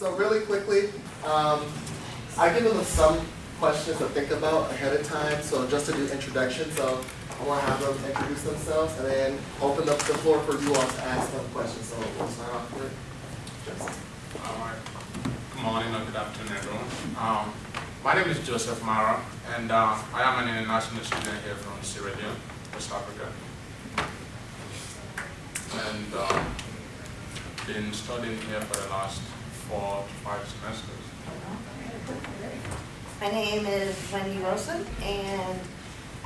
So really quickly, I give them some questions to think about ahead of time. So just to do introductions, so I want to have them introduce themselves and then open up the floor for you all to ask them questions. So we'll start off with Joseph. All right. Good morning or good afternoon, everyone. My name is Joseph Mara, and I am an international student here from Sierra Leone, West Africa. And been studying here for the last 4 to 5 semesters. My name is Wendy Wilson, and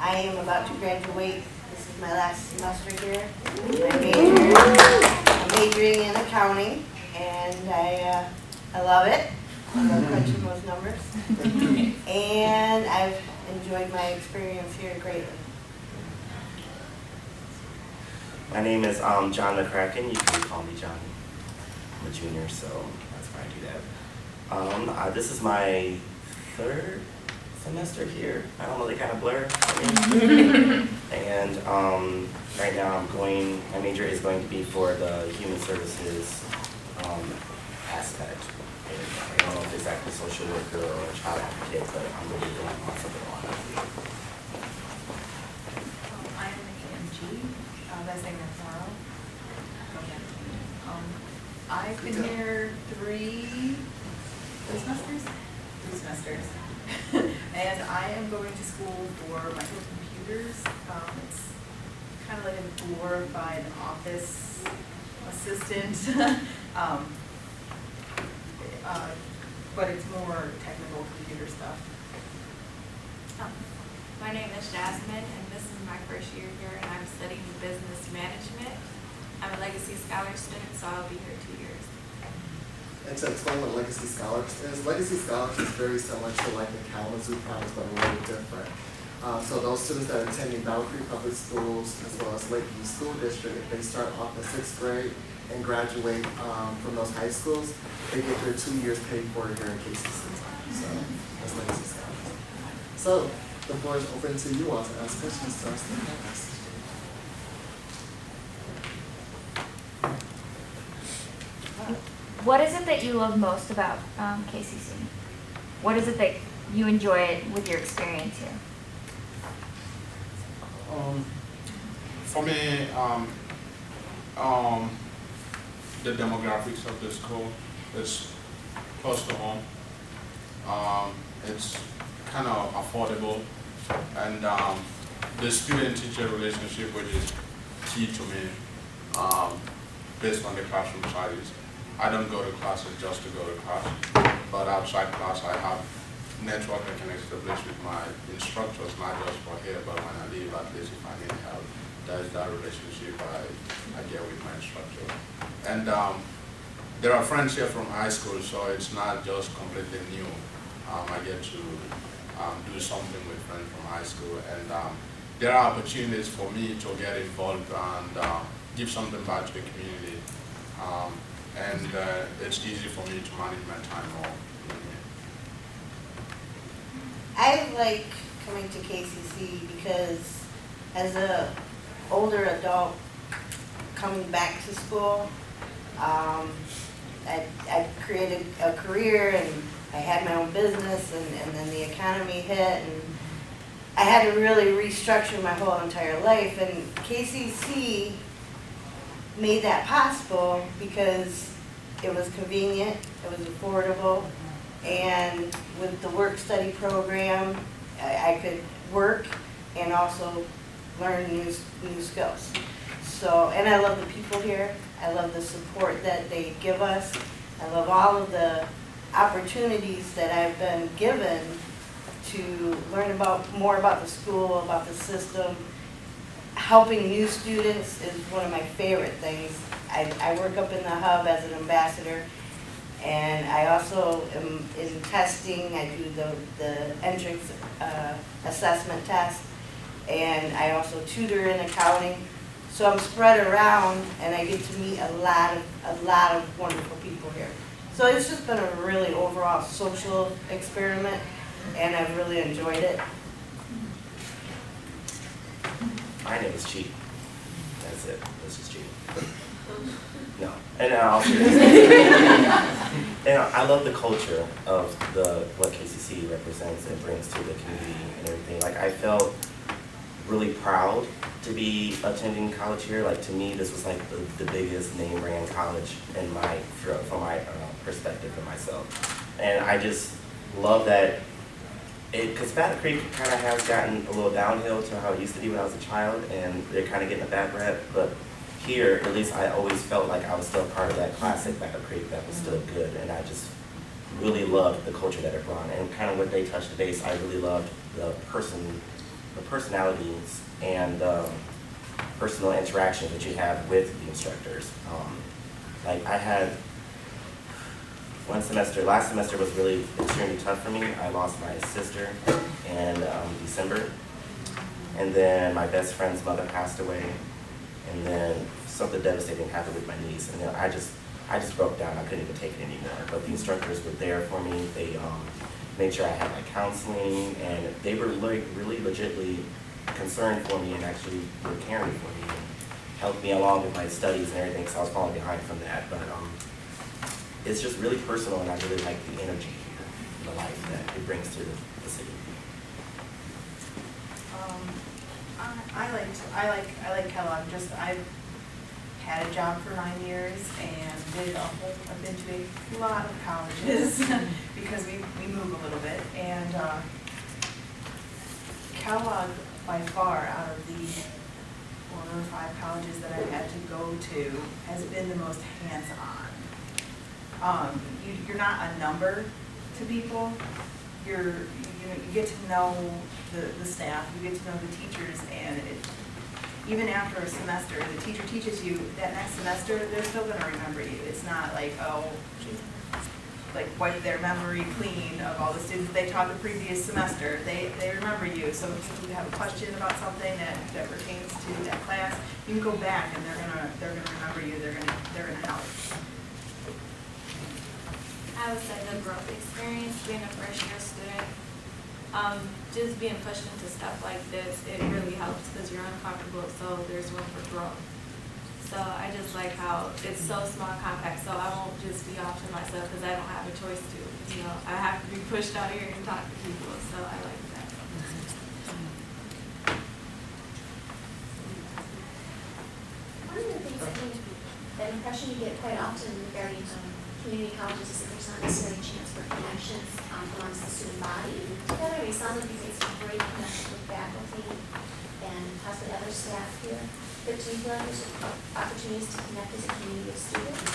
I am about to graduate. This is my last semester here. I'm majoring in accounting, and I love it. I love crunching those numbers. And I've enjoyed my experience here greatly. My name is John Mccracken. You can call me Johnny. I'm a junior, so that's why I do that. This is my 3rd semester here. I don't know, they kind of blur. And right now my major is going to be for the human services aspect. I don't know if it's exactly social worker or a child advocate, but I'm really going on something along that. I'm AMG. Last name is Morrow. I've been here 3 semesters? 3 semesters. And I am going to school for microcomputers. It's kind of like a glorified office assistant. But it's more technical computer stuff. My name is Jasmine, and this is my first year here, and I'm studying business management. I'm a Legacy Scholar student, so I'll be here 2 years. And to explain what Legacy Scholars is very similar to like the Kalamazoo Promise, but a little different. So those students that are attending Battle Creek Public Schools as well as Lakeview School District, if they start off in 6th grade and graduate from those high schools, they get their 2 years paid for here in KCC. So that's Legacy Scholars. So the floor is open to you all to ask questions to us. What is it that you love most about KCC? What is it that you enjoy with your experience here? For me, the demographics of the school is close to home. It's kind of affordable, and the student-teacher relationship, which is key to me, based on the classroom studies. I don't go to classes just to go to class, but outside class I have network I can establish with my instructors, not just for here, but when I leave, at least if I need help, there's that relationship I get with my instructor. And there are friends here from high school, so it's not just completely new. I get to do something with friends from high school, and there are opportunities for me to get involved and give something back to the community. And it's easy for me to manage my time more. I like coming to KCC because as an older adult coming back to school, I created a career and I had my own business, and then the economy hit, and I had to really restructure my whole entire life, and KCC made that possible because it was convenient, it was affordable, and with the work-study program, I could work and also learn new skills. So, and I love the people here. I love the support that they give us. I love all of the opportunities that I've been given to learn more about the school, about the system. Helping new students is one of my favorite things. I work up in the hub as an ambassador, and I also am in testing. I do the entrance assessment test, and I also tutor in accounting. So I'm spread around, and I get to meet a lot of wonderful people here. So it's just been a really overall social experiment, and I've really enjoyed it. My name is Chi. That's it. This is Chi. No. And in all seriousness, I love the culture of what KCC represents and brings to the community and everything. Like, I felt really proud to be attending college here. Like, to me, this was like the biggest name brand college in from my perspective and myself. And I just love that because Battle Creek kind of has gotten a little downhill to how it used to be when I was a child, and they're kind of getting a bad rep. But here, at least I always felt like I was still part of that classic Battle Creek that was still good, and I just really loved the culture that it brought. And kind of what they touched base, I really loved the personalities and personal interactions that you have with the instructors. Like I had last semester was really extremely tough for me. I lost my sister in December, and then my best friend's mother passed away, and then something devastating happened with my niece, and then I just broke down. I couldn't even take it anymore. But the instructors were there for me. They made sure I had my counseling, and they were really legitimately concerned for me and actually were caring for me and helped me along with my studies and everything, because I was falling behind from that. But it's just really personal, and I really like the energy here, the life that it brings to the city. I like Kellogg. I've had a job for 9 years and I've been to a lot of colleges because we move a little bit. And Kellogg, by far, out of the 4 or 5 colleges that I've had to go to, has been the most hands-on. You're not a number to people. You get to know the staff, you get to know the teachers, and even after a semester, the teacher teaches you that next semester, they're still going to remember you. It's not like, oh, like wipe their memory clean of all the students they taught the previous semester. They remember you. So if you have a question about something that pertains to that class, you can go back and they're gonna remember you. They're gonna help. I would say the growth experience, being a first year student, just being pushed into stuff like this, it really helps because you're uncomfortable, so there's room for growth. So I just like how it's so small and compact, so I won't just be off to myself because I don't have a choice to. I have to be pushed out here and talk to people, so I like that. One of the things I think, that impression you get quite often regarding community colleges is that there's not necessarily a chance for connections amongst the student body. Together, it sounds like you made some great connections with faculty and possibly other staff here. But do you feel like there's opportunities to connect as a community of students?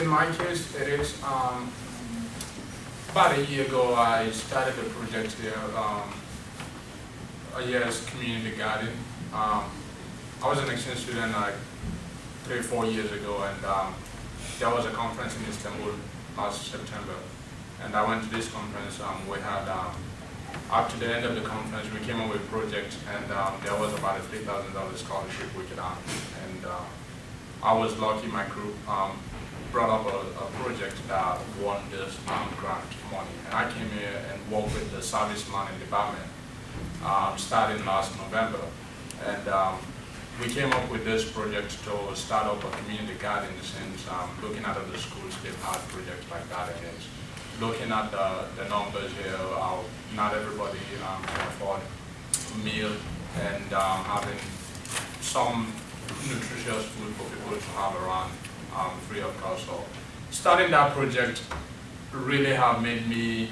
In my case, it is. About a year ago, I started a project here, a year's community garden. I was an exchange student like 3 or 4 years ago, and there was a conference in Istanbul last September. And I went to this conference. We had, up to the end of the conference, we came up with a project, and there was about a $3,000 scholarship we could earn. And I was lucky my group brought up a project that won this grant money. And I came here and worked with the service learning department starting last November. And we came up with this project to start up a community garden, since looking at other schools, they've had projects like that, and it's looking at the numbers here, not everybody can afford a meal, and having some nutritious food for people to have around free of cost. So starting that project really have made me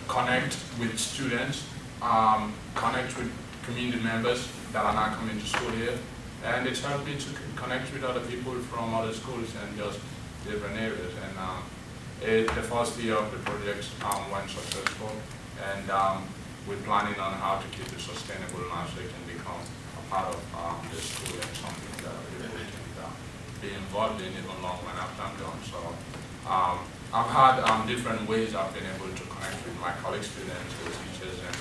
connect with students, connect with community members that are not coming to school here, and it's helped me to connect with other people from other schools and just different areas. And the first year of the project went successful, and we're planning on how to keep it sustainable now, so it can become a part of the school and something that we can be involved in even long when after I'm done. So I've had different ways I've been able to connect with my college students, the teachers, and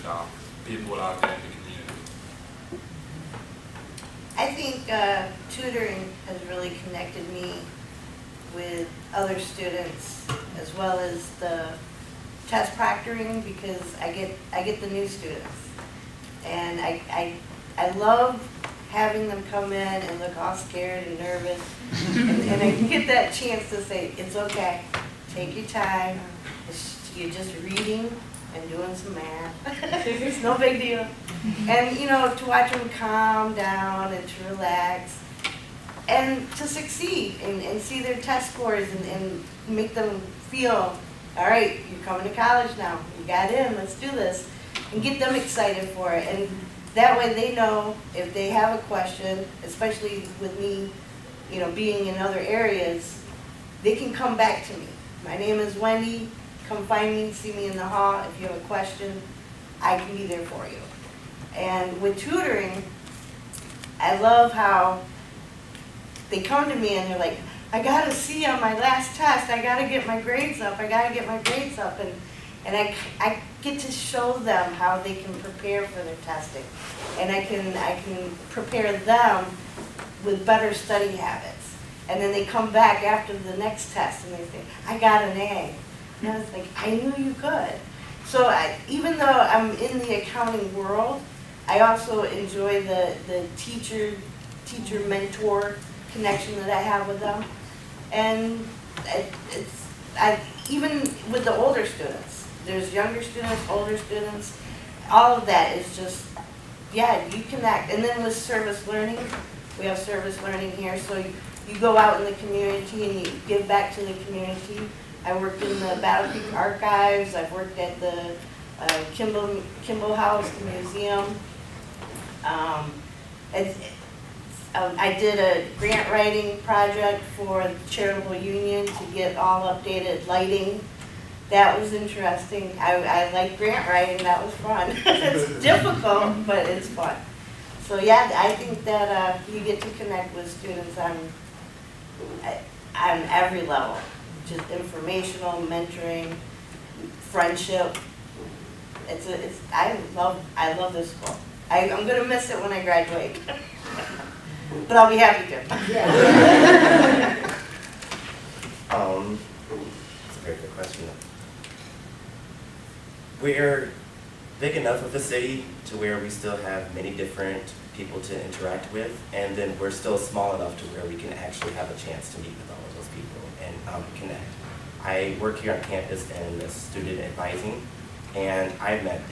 people out there in the community. I think tutoring has really connected me with other students, as well as the test proctoring, because I get the new students, and I love having them come in and look all scared and nervous, And I get that chance to say, it's okay, take your time, you're just reading and doing some math. It's no big deal. And, you know, to watch them calm down and to relax and to succeed and see their test scores and make them feel, all right, you're coming to college now, you got in, let's do this, and get them excited for it. And that way they know if they have a question, especially with me, you know, being in other areas, they can come back to me. My name is Wendy, come find me, see me in the hall. If you have a question, I can be there for you. And with tutoring, I love how they come to me and they're like, I got a C on my last test, I gotta get my grades up, I gotta get my grades up. And I get to show them how they can prepare for their testing. And I can prepare them with better study habits. And then they come back after the next test and they say, I got an A. And I was like, I knew you could. So even though I'm in the accounting world, I also enjoy the teacher-mentor connection that I have with them. And even with the older students, there's younger students, older students, all of that is just, yeah, you connect. And then with service learning, we have service learning here, so you go out in the community and you give back to the community. I worked in the Battle Creek Archives, I've worked at the Kimball House, the museum. I did a grant writing project for the Charitable Union to get all updated lighting. That was interesting. I like grant writing, that was fun. It's difficult, but it's fun. So yeah, I think that you get to connect with students on every level. Just informational, mentoring, friendship. I love this school. I'm gonna miss it when I graduate. But I'll be happy to. That's a very good question. We're big enough of a city to where we still have many different people to interact with, and then we're still small enough to where we can actually have a chance to meet with all of those people and connect. I work here on campus in student advising, and I've met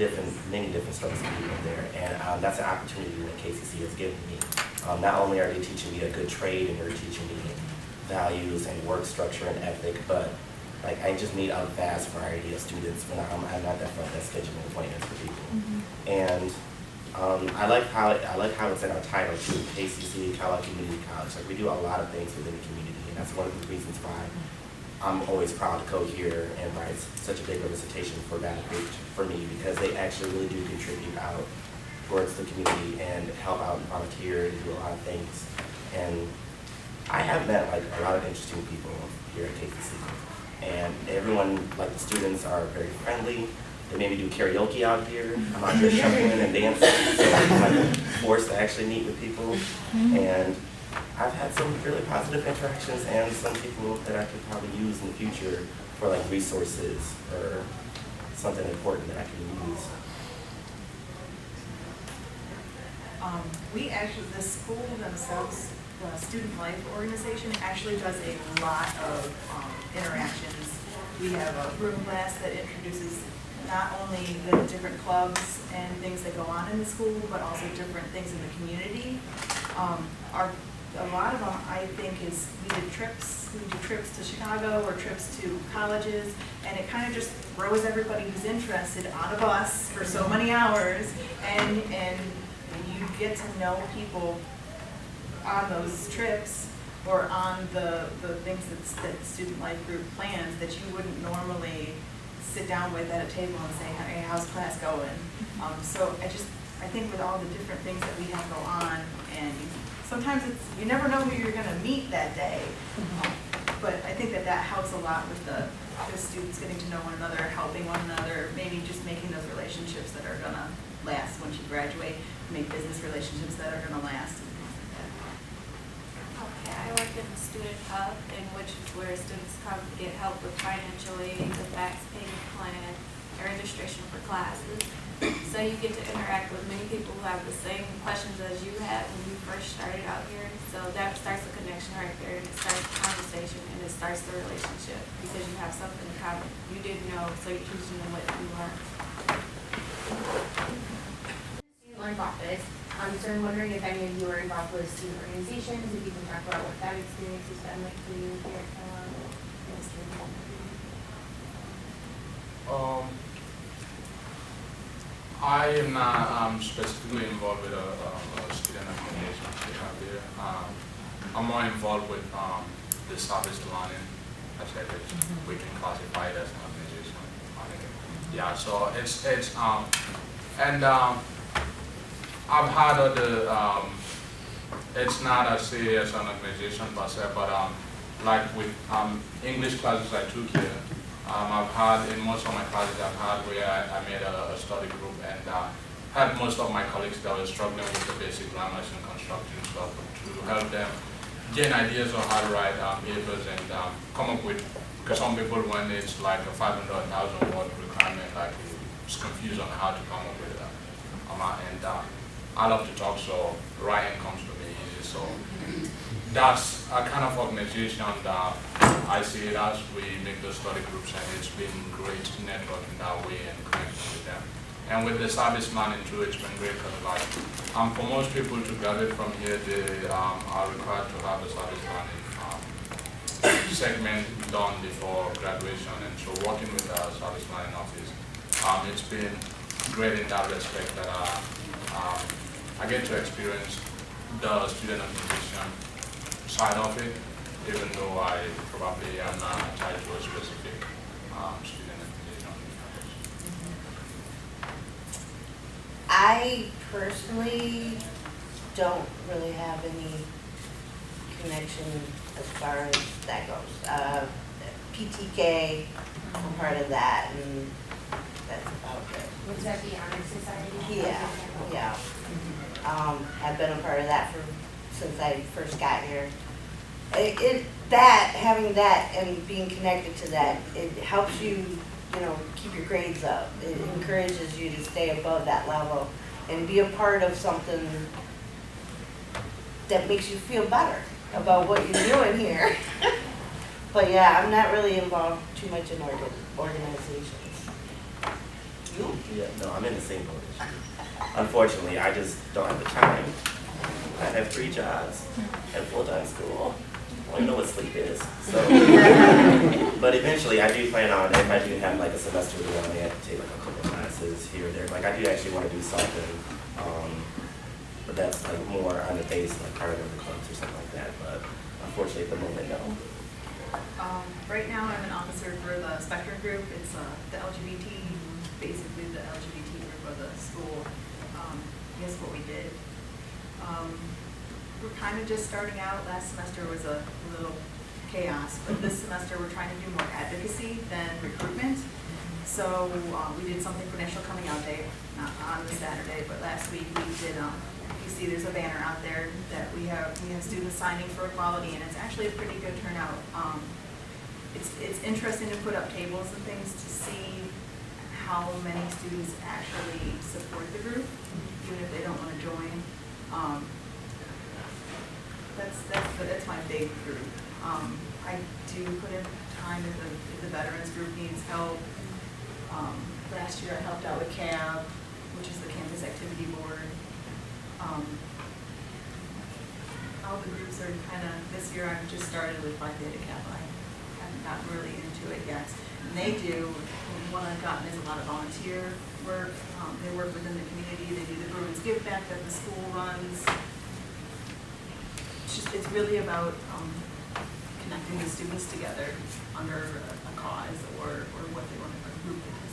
many different strokes of people there, and that's an opportunity that KCC has given me. Not only are they teaching me a good trade and they're teaching me values and work structure and ethic, but like I just meet a vast variety of students when I'm not that front desk scheduling appointments for people. Mm-hmm. And I like how it's in our title too, KCC, Kellogg Community College. Like we do a lot of things within the community, and that's one of the reasons why I'm always proud to co-here and write such a big representation for Battle Creek for me, because they actually really do contribute out towards the community and help out and volunteer and do a lot of things. And I have met like a lot of interesting people here at KCC. And everyone, like the students, are very friendly. They made me do karaoke out here. I'm out here shuffling and dancing, so I'm like forced to actually meet with people. And I've had some really positive interactions and some people that I could probably use in the future for like resources or something important that I can use. We actually, the school themselves, the Student Life Organization actually does a lot of interactions. We have a room class that introduces not only the different clubs and things that go on in the school, but also different things in the community. A lot of them, I think, is we do trips to Chicago or trips to colleges, and it kind of just throws everybody who's interested on a bus for so many hours, and you get to know people on those trips or on the things that the Student Life Group plans that you wouldn't normally sit down with at a table and say, hey, how's class going? So I think with all the different things that we have go on, and sometimes you never know who you're going to meet that day. But I think that helps a lot with the students getting to know one another, helping one another, maybe just making those relationships that are going to last once you graduate, make business relationships that are going to last. Okay, I work in the student hub, in which is where students come to get help with financial aid, the tax payment plan, registration for classes. So you get to interact with many people who have the same questions as you had when you first started out here. So that starts a connection right there, and it starts a conversation, and it starts the relationship because you have something in common you didn't know, so you're teaching them what you learned. You learned about this. So I'm wondering if any of you are involved with student organizations, if you can talk about what that experience has been like for you here at Kellogg. I am not specifically involved with a student organization we have here. I'm more involved with the service learning. I said it, we can classify it as an organization. Yeah, so it's I've had other, it's not as serious an organization per se, but like with English classes I took here, I've had, in most of my classes I've had where I made a study group and had most of my colleagues that were struggling with the basic grammars and construction stuff to help them gain ideas on how to write papers and come up with, because some people when it's like a 500,000 word requirement, like it's confused on how to come up with it. And I love to talk, so writing comes to me easy. So that's a kind of organization that I see it as. We make those study groups, and it's been great to network in that way and connect with them. And with the service learning too, it's been great because like for most people to graduate from here, they are required to have a service learning segment done before graduation. And so working with the service learning office, it's been great in that respect that I get to experience the student organization side of it, even though I probably am not tied to a specific student organization. I personally don't really have any connection as far as that goes. PTK, I'm part of that, and that's about it. Would that be honor society? Yeah. I've been a part of that since I first got here. Having that and being connected to that, it helps you, keep your grades up. It encourages you to stay above that level and be a part of something that makes you feel better about what you're doing here. But yeah, I'm not really involved too much in organizations. You? Yeah, no, I'm in the same boat as you. Unfortunately, I just don't have the time. I have 3 jobs and full-time school. I don't even know what sleep is. So, but eventually, I do plan on, if I do have like a semester where I may have to take like a couple classes here or there. Like I do actually want to do something, but that's like more on the base, like part of the clubs or something like that. But unfortunately, at the moment, no. Right now, I'm an officer for the Spectrum group. It's the LGBT, basically the LGBT group of the school. Guess what we did? We're kind of just starting out. Last semester was a little chaos, but this semester we're trying to do more advocacy than recruitment. So we did something for National Coming Out Day, not on the Saturday, but last week we did. You see, there's a banner out there that we have students signing for equality, and it's actually a pretty good turnout. It's interesting to put up tables and things to see how many students actually support the group, even if they don't want to join. That's my big group. I do put in time if the veterans group needs help. Last year I helped out with CAB, which is the Campus Activity Board. All the groups are kind of, this year I've just started with Phi Theta Kappa. I haven't gotten really into it yet. And they do, what I've gotten is a lot of volunteer work. They work within the community. They do the Bruins Give Back that the school runs. It's really about connecting the students together under a cause or what they want to group it as.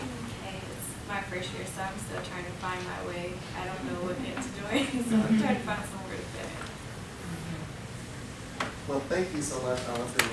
Okay, it's my first year, so I'm still trying to find my way. I don't know what game to join, so I'm trying to find somewhere to fit in. Well, thank you so much, honestly.